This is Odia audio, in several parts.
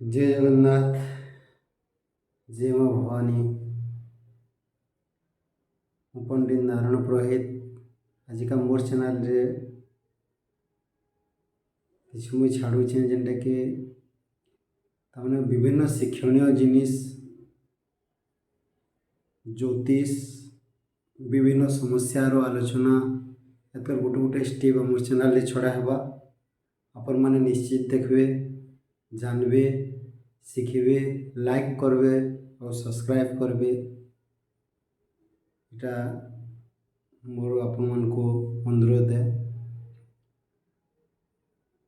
जय जगन्नाथ। जय माँ भवानी। ମୁଁ ପଣ୍ଡିତ ନାରାୟଣ ପୁରୋହିତ। ଆଜିକା ମୋର୍ ଚ୍ୟାନେଲ୍ରେ କିଛି ମୁଇଁ ଛାଡ଼ୁଛେଁ ଯେନ୍ଟାକି ତାମାନେ ବିଭିନ୍ନ ଶିକ୍ଷଣୀୟ ଜିନିଷ, ଜ୍ୟୋତିଷ, ବିଭିନ୍ନ ସମସ୍ୟାର ଆଲୋଚନା ଏଥର ଗୋଟେ ଗୋଟେ ଷ୍ଟେପ୍ ଆମର୍ ଚ୍ୟାନେଲ୍ରେ ଛଡ଼ା ହେବା। ଆପଣମାନେ ନିଶ୍ଚିତ ଦେଖିବେ, ଜାଣିବେ, ଶିଖିବେ, ଲାଇକ୍ କରିବେ ଆଉ ସବସ୍କ୍ରାଇବ୍ କରିବେ। এটা ମୋର ଆପଣମାନଙ୍କୁ ଅନୁରୋଧ है।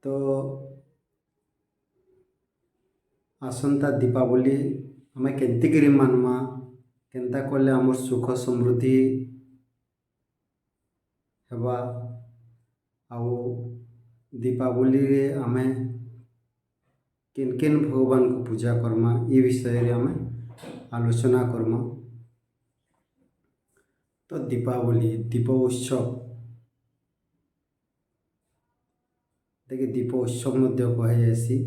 ତ ଆସନ୍ତା ଦୀପାବଳି ଆମେ କେନ୍ତିକିରି ମାନ୍ମା, କେନ୍ତା କଲେ ଆମର ସୁଖ ସମୃଦ୍ଧି ହେବା, ଆଉ ଦୀପାବଳିରେ ଆମେ କେନ୍ କେନ୍ ଭଗବାନଙ୍କୁ ପୂଜା କର୍ମା ଏ ବିଷୟରେ ଆମେ ଆଲୋଚନା କର୍ମା। ତ ଦୀପାବଳି ଦୀପ ଉତ୍ସବ, ତାକେ ଦୀପ ଉତ୍ସବ ମଧ୍ୟ କୁହାଯାଏସି।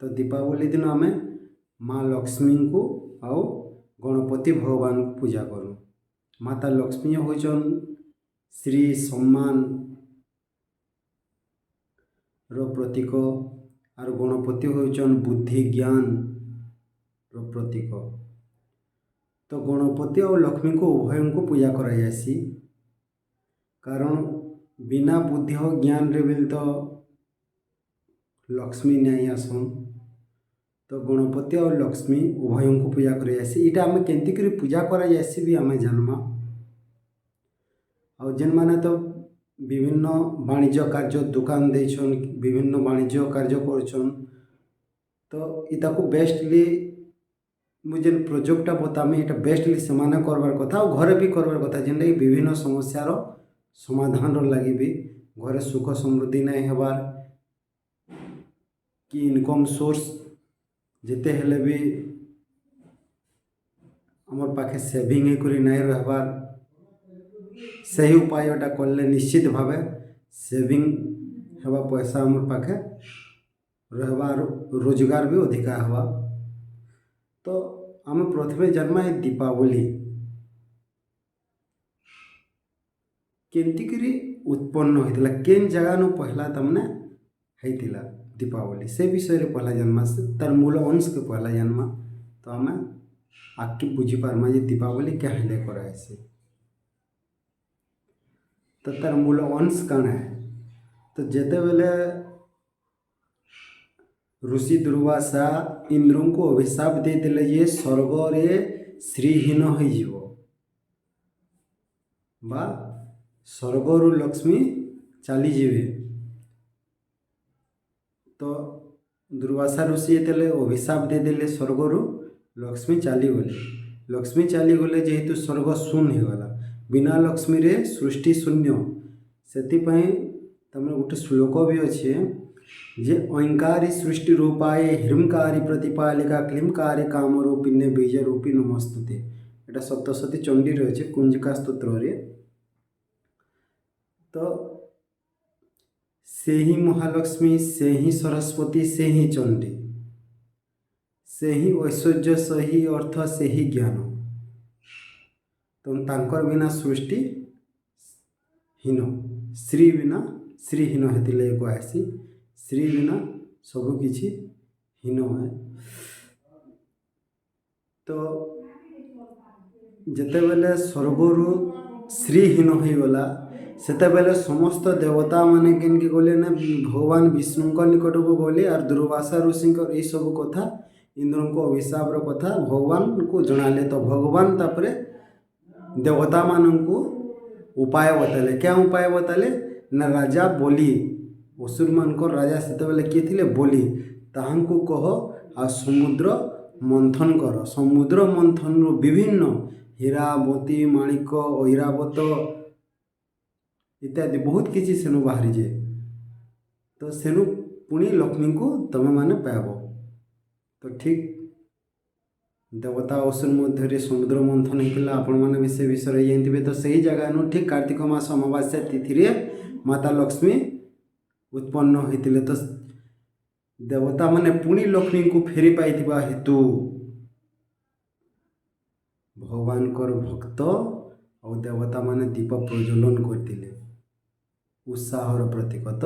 ତ ଦୀପାବଳି ଦିନ ଆମେ ମା ଲକ୍ଷ୍ମୀଙ୍କୁ ଆଉ ଗଣପତି ଭଗବାନଙ୍କୁ ପୂଜା କରୁ। ମାତା ଲକ୍ଷ୍ମୀ ହେଉଛନ୍ ଶ୍ରୀ ସମ୍ମାନର ପ୍ରତୀକ, ଆର୍ ଗଣପତି ହେଉଛନ୍ ବୁଦ୍ଧି ଜ୍ଞାନର ପ୍ରତୀକ। ତ ଗଣପତି ଆଉ ଲକ୍ଷ୍ମୀଙ୍କୁ ଉଭୟଙ୍କୁ ପୂଜା କରାଯାଏସି, କାରଣ ବିନା ବୁଦ୍ଧି ଆଉ ଜ୍ଞାନରେ ବି ତ ଲକ୍ଷ୍ମୀ ନାଇଁ ଆସନ୍। ତ ଗଣପତି ଆଉ ଲକ୍ଷ୍ମୀ ଉଭୟଙ୍କୁ ପୂଜା କରାଯାଏସି। ଏଇଟା ଆମେ କେନ୍ତିକିରି ପୂଜା କରାଯାଏସି ବି ଆମେ ଜାନ୍ମା। ଆଉ ଯେନ୍ମାନେ ତ ବିଭିନ୍ନ ବାଣିଜ୍ୟ କାର୍ଯ୍ୟ ଦୋକାନ ଦେଇଛନ୍, ବିଭିନ୍ନ ବାଣିଜ୍ୟ କାର୍ଯ୍ୟ କରୁଛନ୍, ତ ଇଟାକୁ ବେଷ୍ଟଲି ମୁଁ ଯେନ୍ ପ୍ରୋଜେକ୍ଟଟା ବତାମି ଏଇଟା ବେଷ୍ଟଲି ସେମାନେ କରବାର୍ କଥା ଆଉ ଘରେ ବି କରବାର୍ କଥା, ଯେନ୍ଟାକି ବିଭିନ୍ନ ସମସ୍ୟାର ସମାଧାନର ଲାଗି ବି ଘରେ ସୁଖ ସମୃଦ୍ଧି ନାଇଁ ହେବାର୍ କି ଇନକମ୍ ସୋର୍ସ ଯେତେ ହେଲେ ବି আমার পাখে সেভিং করে নাই রহবার, সেই উপায়টা করলে নিশ্চিত ভাবে সেভিং হওয়া পয়সা আমার পাখে রহবা আর রোজগার भी अधिका হওয়া। তো আমি প্রথমে জানমা এই দীপাবলি কেন্তিকিরি উৎপন্ন হয়েছিল, কেন জায়গানু পহলা তামনে হয়েছিল দীপাবলি, সে বিষয়ে পহলা জানমা, তার মূল অংশকে পহলা জানমা। তো আমি आगे बुझी पार्मा जे दीपावली क्या हेले कराएसी। तो तार मूल अंश कण है। तो जेते बेले ऋषि दुर्वासा इंद्र को अभिशाप दे दिले जे स्वर्ग रे श्रीहीन हो जीवो बा स्वर्ग रु लक्ष्मी चली जीवे। तो दुर्वासा ऋषि जेते अभिशाप दे दिले स्वर्ग रु लक्ष्मी चलीगले। लक्ष्मी चलीगले जेहेतु स्वर्ग शून्य होगला, बिना लक्ष्मी रे सृष्टि शून्य। से तमें गोटे श्लोक भी अच्छे जे अहंकारी सृष्टि रूपाए ह्रींकारी प्रतिपालिका क्लींकारी कामरूपिण्य बीज रूपी नमस्तुते। एटा सप्तशती चंडी अच्छे कुंजिका स्तोत्र रे। तो से ही महालक्ष्मी, से ही सरस्वती, से ही चंडी, से ही ऐश्वर्य, से ही अर्थ, से ही ज्ञान। तो तांकर बिना सृष्टि हीन, श्री बिना श्रीहीन हेतु कहसी। श्री बिना सबकिछि हीन है। तो जेते बेले स्वर्गरु श्रीहीन हो गला, सेते बेले समस्त देवता माने केनके गले ना भगवान विष्णु निकट को गले और दुर्वासा ऋषि ये सब कथा इंद्र को अभिशाप कथा भगवान को जनाले। तो भगवान तापरे देवता मानू उपाय बताले। क्या उपाय बताले ना राजा बोली, असुर मानकर राजा सेते बेले किए थिले बोली, ताहांकु कह आ समुद्र मंथन कर। समुद्र मंथन रु विभिन्न हीरा मोती माणिक ऐरावत इत्यादि बहुत किसी सेनु बाहरी जे। तो सेनु पुणी लक्ष्मी को तमे माने पाइब। तो ठीक देवता असुर मध्य समुद्र मंथन होता, आपण मैंने भी से विषय जानते। तो सही जगह ठीक कार्तिक मास अमावास्या तिथि रे माता लक्ष्मी उत्पन्न होते। तो ଦେବତାମାନେ ପୁଣି ଲକ୍ଷ୍ମୀଙ୍କୁ ଫେରି ପାଇଥିବା ହେତୁ ଭଗବାନଙ୍କର ଭକ୍ତ ଆଉ ଦେବତାମାନେ ଦୀପ ପ୍ରଜ୍ୱଳନ କରିଥିଲେ ଉତ୍ସାହର ପ୍ରତୀକ। ତ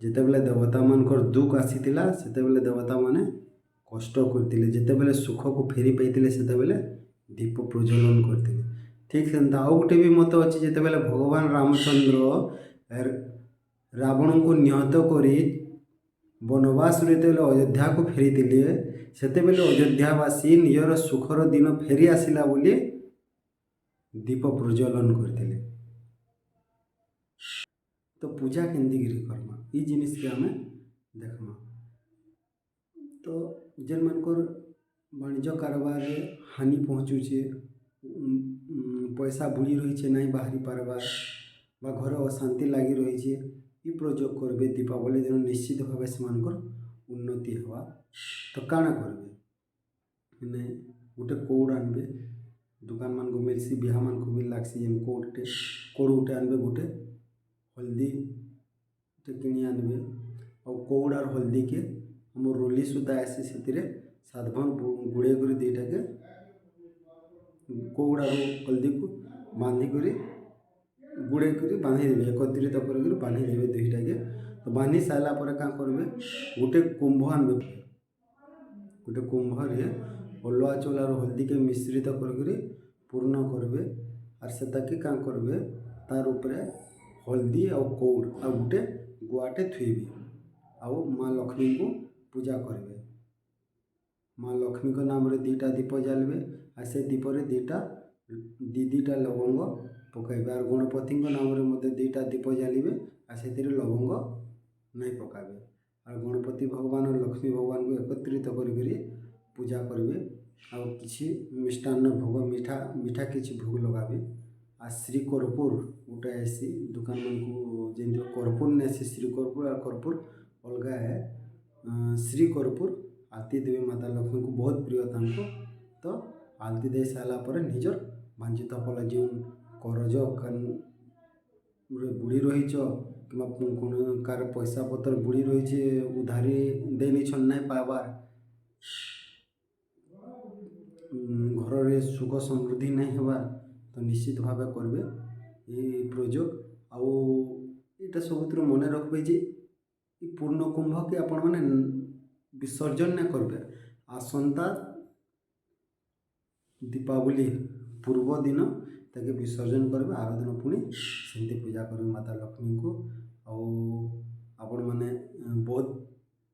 ଯେତେବେଳେ ଦେବତାମାନଙ୍କର ଦୁଃଖ ଆସିଥିଲା ସେତେବେଳେ ଦେବତାମାନେ କଷ୍ଟ କରିଥିଲେ, ଯେତେବେଳେ ସୁଖକୁ ଫେରି ପାଇଥିଲେ ସେତେବେଳେ ଦୀପ ପ୍ରଜ୍ୱଳନ କରିଥିଲେ। ଠିକ୍ ସେମିତି ଆଉ ଗୋଟେ ବି ମତ ଅଛି, ଯେତେବେଳେ ଭଗବାନ ରାମଚନ୍ଦ୍ର ରାବଣଙ୍କୁ ନିହତ କରି ବନବାସରୁ ଯେତେବେଳେ ଅଯୋଧ୍ୟାକୁ ଫେରିଥିଲେ ସେତେବେଳେ ଅଯୋଧ୍ୟାବାସୀ ନିଜର ସୁଖର ଦିନ ଫେରି ଆସିଲା ବୋଲି ଦୀପ ପ୍ରଜ୍ୱଳନ କରିଥିଲେ। ତ ପୂଜା କେନ୍ତିକିରି କର୍ମା ଇ ଜିନିଷ୍କେ ଆମେ ଦେଖ୍ମା। ତ ଯେନ୍ମାନଙ୍କର ବାଣିଜ୍ୟ କାରବାରରେ ହାନି ପହଞ୍ଚୁଛେ, ପଇସା ବୁଡ଼ି ରହିଛେ ନାଇଁ ବାହାରି ପାର୍ବାର୍ ବା ଘରେ ଅଶାନ୍ତି ଲାଗି ରହିଛେ, ଇ ପ୍ରଯୋଗ କରିବେ ଦୀପାବଳି ଦିନ ନିଶ୍ଚିତ ଭାବେ ସେମାନଙ୍କର ଉନ୍ନତି ହେବା। ତ କାଣା କରିବେ ମାନେ ଗୋଟେ କଉଡ଼ ଆନବେ, ଦୋକାନମାନଙ୍କୁ ମିଲ୍ସି, ବିହାମାନଙ୍କୁ ବି ଲାଗ୍ସି ଯେନ୍ କଉଡ଼ ଗୁଟେ ଆନବେ, ଗୋଟେ ହଳଦୀଟେ କିଣି ଆନବେ ଆଉ କଉଡ଼ ଆର୍ ହଳଦୀକେ ଆମର ରୋଲି ସୁତା ଆସି ସେଥିରେ ସାତଭନ୍ ଗୁଡ଼େଇ କରି ଦୁଇଟାକେ କଉଡ଼ ଆଉ ହଳଦୀକୁ ବାନ୍ଧିକରି ଗୁଡ଼େଇ କରି ବାନ୍ଧିଦେବେ, ଏକତ୍ରିତ କରିକିରି ବାନ୍ଧିଦେବେ ଦୁଇଟାକେ। ତ ବାନ୍ଧି ସାରିଲା ପରେ କାଁ କରିବେ, ଗୋଟେ କୁମ୍ଭ ଆନବେ, ଗୋଟେ କୁମ୍ଭରେ ଅଲୁଆ ଚାଉଳ ଆଉ ହଳଦୀକେ ମିଶ୍ରିତ କରିକିରି ପୂର୍ଣ୍ଣ କରିବେ ଆର୍ ସେଟାକେ କାଁ କରିବେ ତାର୍ ଉପରେ ହଳଦୀ ଆଉ କଉଡ଼ ଆଉ ଗୋଟେ ଗୁଆଟେ ଥୁଇବେ ଆଉ ମା ଲକ୍ଷ୍ମୀଙ୍କୁ ପୂଜା କରିବେ। ମା ଲକ୍ଷ୍ମୀଙ୍କ ନାମରେ ଦୁଇଟା ଦୀପ ଜାଳିବେ ଆଉ ସେ ଦୀପରେ ଦୁଇଟା ଲବଙ୍ଗ ପକାଇବେ ଆର୍ ଗଣପତିଙ୍କ ନାମରେ ମଧ୍ୟ ଦୁଇଟା ଦୀପ ଜାଳିବେ ଆଉ ସେଥିରେ ଲବଙ୍ଗ ନାଇଁ ପକାବେ। ଆଉ ଗଣପତି ଭଗବାନ ଆଉ ଲକ୍ଷ୍ମୀ ଭଗବାନଙ୍କୁ ଏକତ୍ରିତ କରିକିରି ପୂଜା କରିବେ ଆଉ କିଛି ମିଷ୍ଟାନ୍ନ ଭୋଗ ମିଠା କିଛି ଭୋଗ ଲଗାବେ। ଆଉ ଶ୍ରୀ କର୍ପୂର ଗୋଟେ ଆଏସି ଦୋକାନମାନଙ୍କୁ, ଯେମିତି କର୍ପୂର ନେସି ଶ୍ରୀ କର୍ପୂର ଆଉ କର୍ପୂର ଅଲଗା ହେ, ଶ୍ରୀ କର୍ପୂର ଆଳତି ଦେବେ ମାତା ଲକ୍ଷ୍ମୀଙ୍କୁ, ବହୁତ ପ୍ରିୟ ତାଙ୍କୁ। ତ ଆଳତି ଦେଇ ସାରିଲା ପରେ ନିଜର ବାଞ୍ଛିତ ଫଳ ଯେଉଁ କରଜ ବୁଡ଼ି ରହିଛ କିମ୍ବା କାର ପଇସା ପତ୍ର ବୁଡ଼ି ରହିଛେ, ଉଧାରି ଦେଇ ନେଇଛନ୍ ନାଇଁ ପାଇବାର୍, ଘରରେ ସୁଖ ସମୃଦ୍ଧି ନାଇଁ ହେବାର୍, ତ ନିଶ୍ଚିତ ଭାବେ କରିବେ ଏଇ ପ୍ରଯୋଗ। ଆଉ ଏଇଟା ସବୁଥିରୁ ମନେ ରଖିବେ ଯେ ଇ ପୂର୍ଣ୍ଣ କୁମ୍ଭକେ ଆପଣମାନେ ବିସର୍ଜନ ନାଇଁ କରିବେ, ଆସନ୍ତା ଦୀପାବଳି ପୂର୍ବ ଦିନ ତାକେ ବିସର୍ଜନ କରିବେ, ଆର ଦିନ ପୁଣି ସେମିତି ପୂଜା କରିବେ ମାତା ଲକ୍ଷ୍ମୀଙ୍କୁ। ଆଉ ଆପଣମାନେ ବହୁତ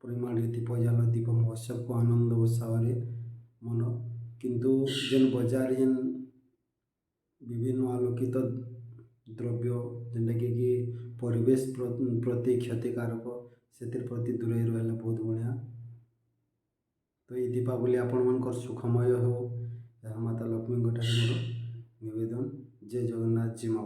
ପରିମାଣରେ ଦୀପ ଜାଲ, ଦୀପ ମହୋତ୍ସବକୁ ଆନନ୍ଦ ଉତ୍ସାହରେ ମନ, କିନ୍ତୁ ଯେନ୍ ବଜାରରେ ଯେନ୍ ବିଭିନ୍ନ ଆଲୋକିତ ଦ୍ରବ୍ୟ ଯେନ୍ଟାକି ପରିବେଶ ପ୍ରତି କ୍ଷତିକାରକ, ସେଥିର୍ ପ୍ରତି ଦୂରେଇ ରହିଲେ ବହୁତ ବଢ଼ିଆ। ତ ଏଇ ଦୀପାବଳି ଆପଣମାନଙ୍କର ସୁଖମୟ ହେଉ, ଏହା ମାତା ଲକ୍ଷ୍ମୀଙ୍କ ଠାରେ ମୋର ନିବେଦନ। ଜୟ ଜଗନ୍ନାଥ, ଜୟ ମା।